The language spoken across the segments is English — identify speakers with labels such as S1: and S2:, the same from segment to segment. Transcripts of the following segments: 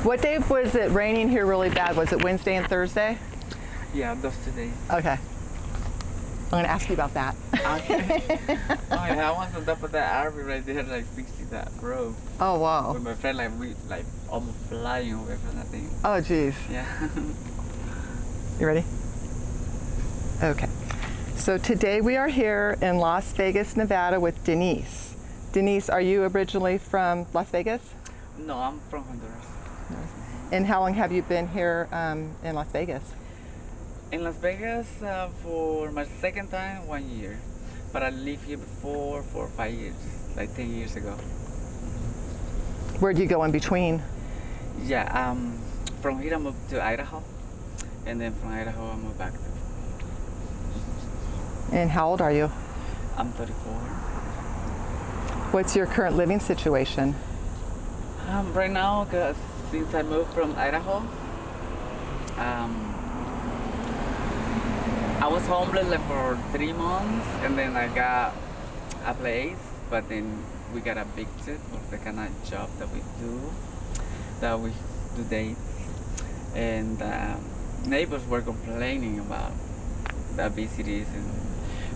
S1: What day was it raining here really bad? Was it Wednesday and Thursday?
S2: Yeah, those 2 days.
S1: Okay. I'm going to ask you about that.
S2: Okay. Oh yeah, I was on top of that army right there, like fixing that rope.
S1: Oh, wow.
S2: With my friend, like we almost flying away from that thing.
S1: Oh, geez.
S2: Yeah.
S1: You ready? Okay. So today we are here in Las Vegas, Nevada with Denise. Denise, are you originally from Las Vegas?
S2: No, I'm from Honduras.
S1: And how long have you been here in Las Vegas?
S2: In Las Vegas for my second time, 1 year. But I lived here before for 5 years, like 10 years ago.
S1: Where'd you go in between?
S2: Yeah, from here I moved to Idaho. And then from Idaho I moved back to.
S1: And how old are you?
S2: I'm 34.
S1: What's your current living situation?
S2: Right now, cause since I moved from Idaho, I was homeless like for 3 months, and then I got a place, but then we got evicted for the kind of job that we do dates, and neighbors were complaining about the obesities and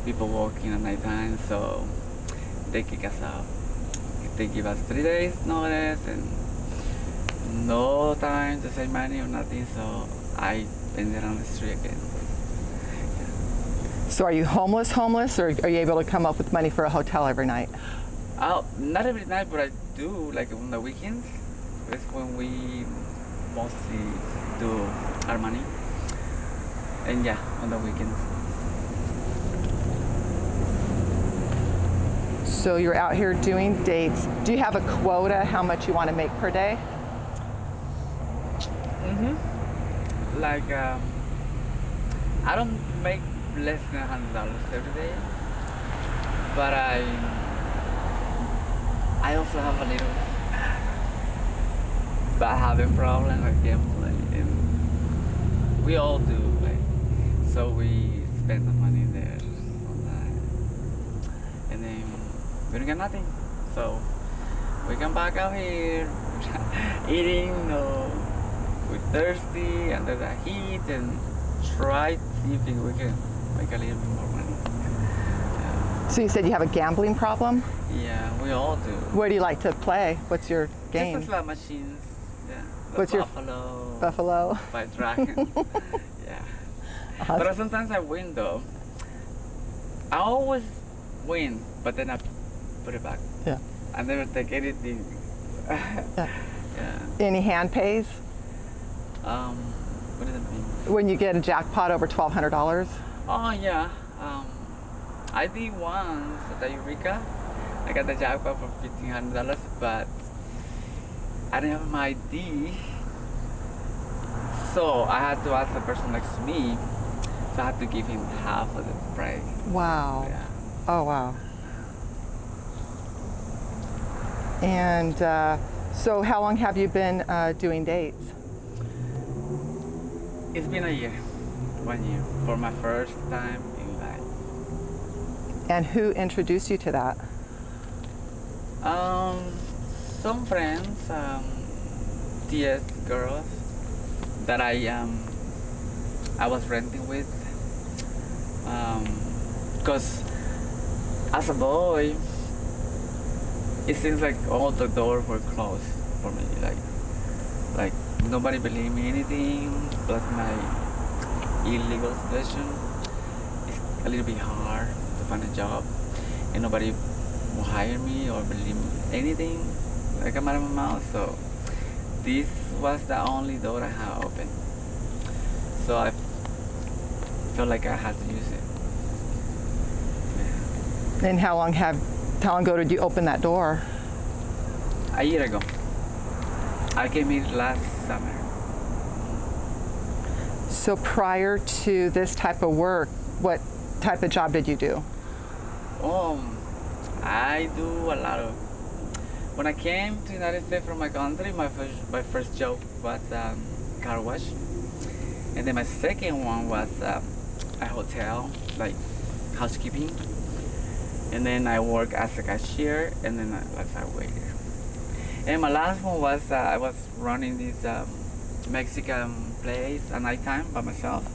S2: people walking at night time, so they kick us out. They give us 3 days notice and no time to save money or nothing, so I ended on the street again.
S1: So are you homeless, or are you able to come up with money for a hotel every night?
S2: Not every night, but I do, like on the weekends. That's when we mostly do our money. And yeah, on the weekends.
S1: So you're out here doing dates. Do you have a quota, how much you want to make per day?
S2: Like, I don't make less than $100 every day, but I also have a little bad habit problem, like gambling, and we all do, like, so we spend the money there on that, and then we don't get nothing, so we come back out here eating, we're thirsty under the heat, and try to see if we can make a little bit more money.
S1: So you said you have a gambling problem?
S2: Yeah, we all do.
S1: Where do you like to play? What's your game?
S2: Just the slot machines. Yeah.
S1: What's
S2: Buffalo.
S1: Buffalo?
S2: By Dragon. Yeah.
S1: Awesome.
S2: But sometimes I win though. I always win, but then I put it back.
S1: Yeah.
S2: I never take anything.
S1: Yeah.
S2: Yeah.
S1: Any hand pays?
S2: What does it mean?
S1: When you get a jackpot over $1,200?
S2: Oh yeah. I did once at Eureka. I got the jackpot for $1,500, but I didn't have my ID, so I had to ask the person next to me. So I had to give him half of the price.
S1: Wow.
S2: Yeah.
S1: Oh, wow. And so how long have you been doing dates?
S2: It's been a year, 1 year, for my first time in life.
S1: And who introduced you to that?
S2: Some friends, TS girls that I was renting with. Because as a boy, it seems like all the doors were closed for me. Like nobody believed me anything. Plus my illegal situation, it's a little bit hard to find a job, and nobody will hire me or believe me anything. I come out of my mouth, so this was the only door I had open. So I felt like I had to use it. Yeah.
S1: And how long ago did you open that door?
S2: A year ago. I came here last summer.
S1: So prior to this type of work, what type of job did you do?
S2: I do a lot of. When I came to the United States from my country, my first job was car wash, and then my second one was a hotel, like housekeeping, and then I work as a cashier, and then as a waiter. And my last one was I was running this Mexican place at nighttime by myself,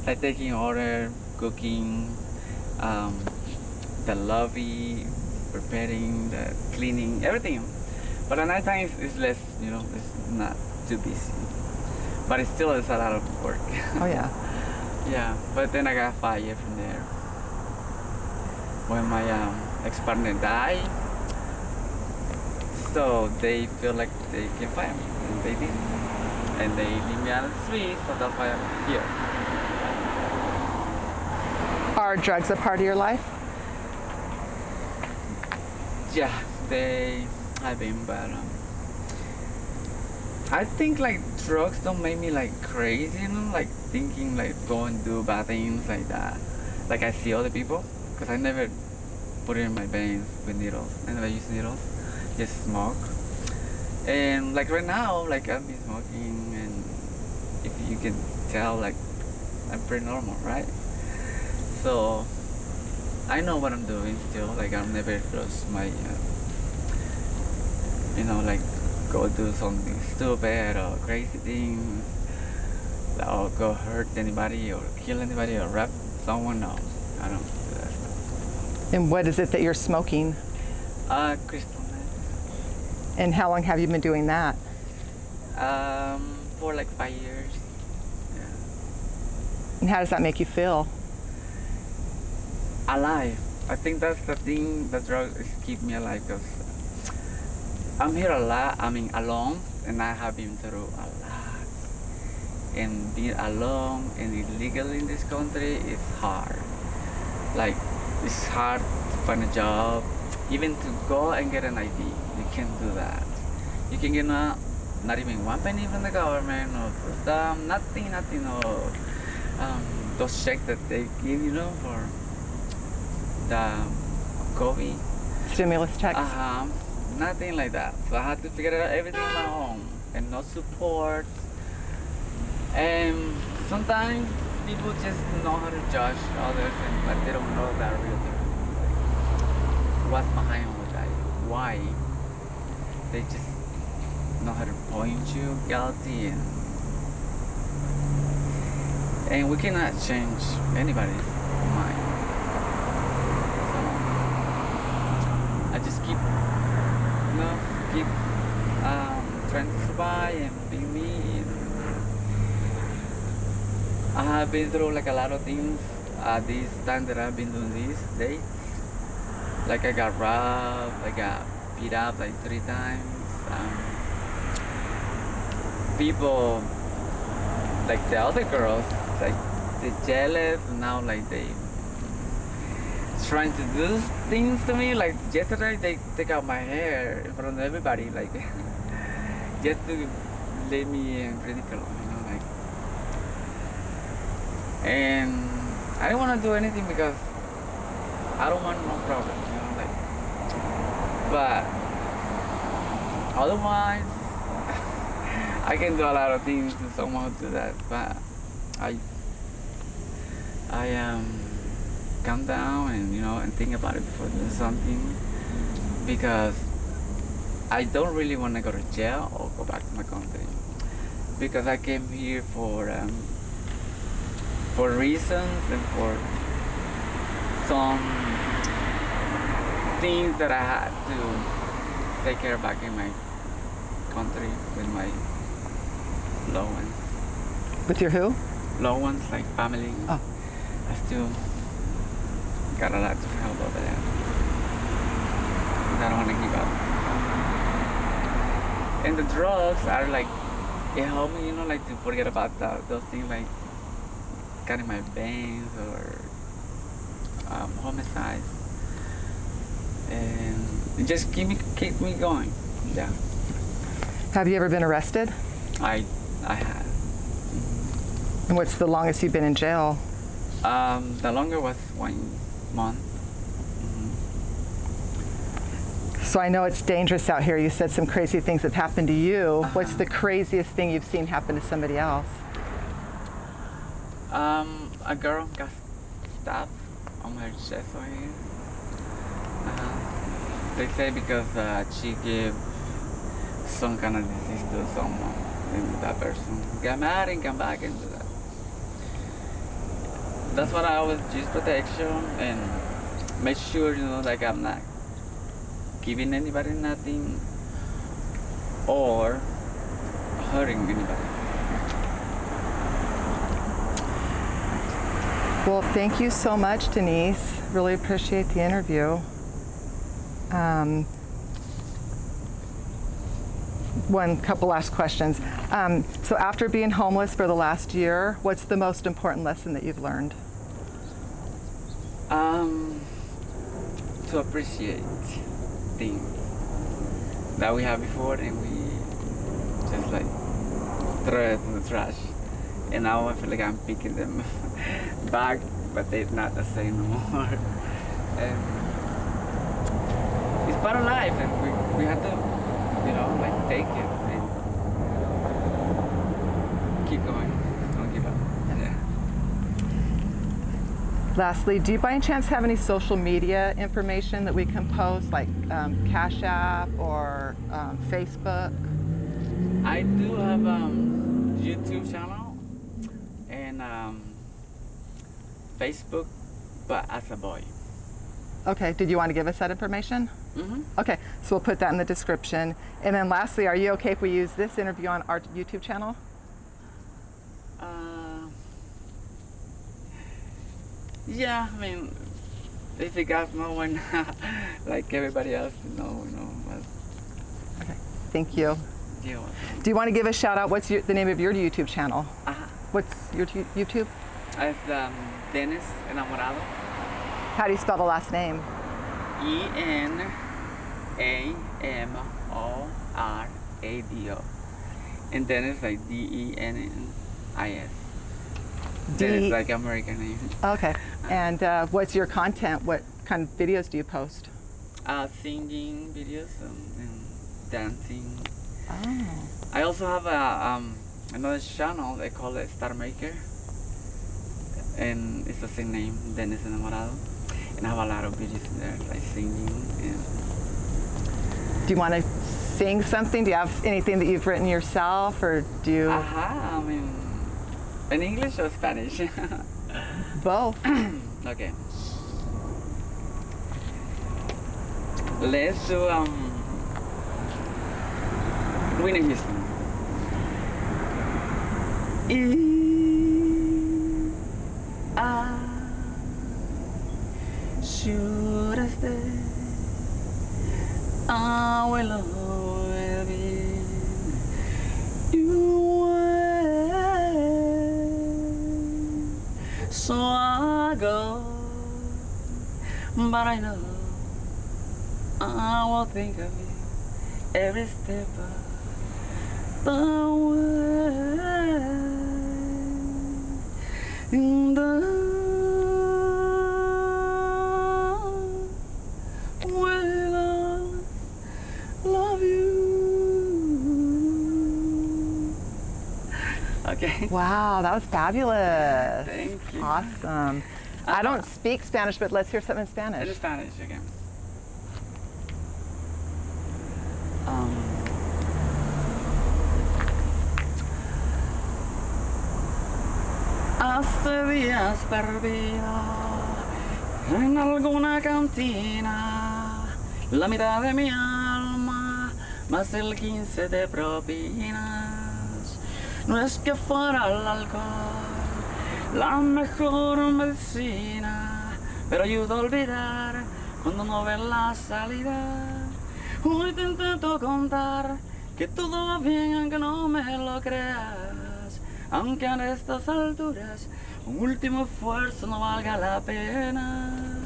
S2: like taking order, cooking, um, the lobby, preparing, the cleaning, everything. But at nighttime it's less, it's not too busy. But it still is a lot of work.
S1: Oh yeah.
S2: Yeah, but then I got fired from there. When my ex-partner died, so they feel like they can fire me, and they did. And they leave me out of the street, so that's why I'm here.
S1: Are drugs a part of your life?
S2: Yeah, they have been, but I think like drugs don't make me like crazy, like thinking like go and do bad things like that. Like I see other people, because I never put it in my veins with needles. I never use needles, just smoke. And like right now, like I've been smoking, and if you can tell, like I'm pretty normal, right? So I know what I'm doing still. Like I'll never lose my, like go do something stupid or crazy things, or go hurt anybody or kill anybody or rape someone. No, I don't do that stuff.
S1: And what is it that you're smoking?
S2: Crystal meth.
S1: And how long have you been doing that?
S2: For like 5 years. Yeah.
S1: And how does that make you feel?
S2: Alive. I think that's the thing that drugs keep me alive, because I'm here alone, and I have been through a lot. And being alone and illegal in this country is hard. Like, it's hard to find a job, even to go and get an ID. You can't do that. You can get not even 1 penny from the government, or nothing, or those checks that they give, for the COVID.
S1: Stimulus checks?
S2: Nothing like that. So I had to figure out everything on my own, and no support. And sometimes people just know how to judge others, but they don't know that real thing. Like, what's behind all that? Why? They just know how to point you guilty, and we cannot change anybody's mind. I just keep trying to survive and be me. I have been through like a lot of things this time that I've been doing these days. Like I got robbed, I got beat up like 3 times. People, like the other girls, like they're jealous, and now like they trying to do things to me. Like yesterday they take out my hair in front of everybody, like just to lay me in ridicule, like. And I don't want to do anything because I don't want no problem, like. But otherwise, I can do a lot of things to someone do that. But I calm down and think about it before doing something, because I don't really want to go to jail or go back to my country, because I came here for reasons and for some things that I had to take care of back in my country with my loved ones.
S1: With your who?
S2: Loved ones, like family.
S1: Oh.
S2: I still got a lot to help over there. I don't want to give up. And the drugs are like, it helped me, like to forget about those things, like cutting my veins or homicides. And it just keep me going. Yeah.
S1: Have you ever been arrested?
S2: I had.
S1: And what's the longest you've been in jail?
S2: The longer was 1 month.
S1: So I know it's dangerous out here. You said some crazy things have happened to you. What's the craziest thing you've seen happen to somebody else?
S2: A girl got stabbed on her chest right here. They say because she gave some kind of disease to someone, and that person get mad and come back and do that. That's what I always use protection and make sure, like I'm not giving anybody nothing or hurting anybody.
S1: Well, thank you so much, Denise. Really appreciate the interview. One couple last questions. So after being homeless for the last year, what's the most important lesson that you've learned?
S2: To appreciate things that we had before and we just like throw it in the trash. And now I feel like I'm picking them back, but they're not the same no more. And it's part of life, and we have to, like take it and keep going. Don't give up. Yeah.
S1: Lastly, do you by any chance have any social media information that we can post, like Cash App or Facebook?
S2: I do have YouTube channel and Facebook, but as a boy.
S1: Okay, did you want to give us that information?
S2: Mm-hmm.
S1: Okay, so we'll put that in the description. And then lastly, are you okay if we use this interview on our YouTube channel?
S2: Yeah, I mean, if you guys know, why not? Like everybody else, but
S1: Okay, thank you.
S2: yeah.
S1: Do you want to give a shout out? What's the name of your YouTube channel? What's your YouTube?
S2: It's Denise Enamorado.
S1: How do you spell the last name?
S2: ENAMORADO. And Dennis like DENNIS. Dennis like American name.
S1: Okay. And what's your content? What kind of videos do you post?
S2: Singing videos and dancing.
S1: Oh.
S2: I also have another channel. They call it Star Maker, and it's the same name, Denise Enamorado. And I have a lot of videos in there, like singing. And
S1: Do you want to sing something? Do you have anything that you've written yourself, or do you?
S2: I mean, in English or Spanish?
S1: Both.
S2: Okay. Let's do Whitney Houston. If I should have stayed, I will always be you way. So I go, but I know I will think of you every step of the way. And I will love you. Okay.
S1: Wow, that was fabulous.
S2: Thank you.
S1: Awesome. I don't speak Spanish, but let's hear something in Spanish.
S2: It's Spanish again. Hace días perdida en alguna cantina la mitad de mi alma más el 15 de propinas. No es que fuera el alcohol la mejor medicina, pero ayuda a olvidar cuando no ves la salida. Hoy te intento contar que todo va bien aunque no me lo creas, aunque a estas alturas un último esfuerzo no valga la pena.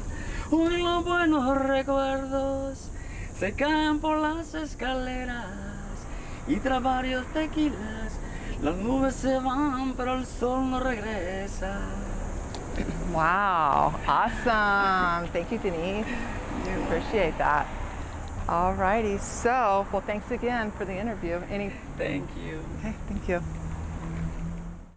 S2: Hoy los buenos recuerdos se caen por las escaleras y tras varios tequilas las nubes se van pero el sol no regresa.
S1: Wow, awesome. Thank you, Denise. Appreciate that. All righty, so, well, thanks again for the interview.
S2: Thank you.
S1: Okay, thank you.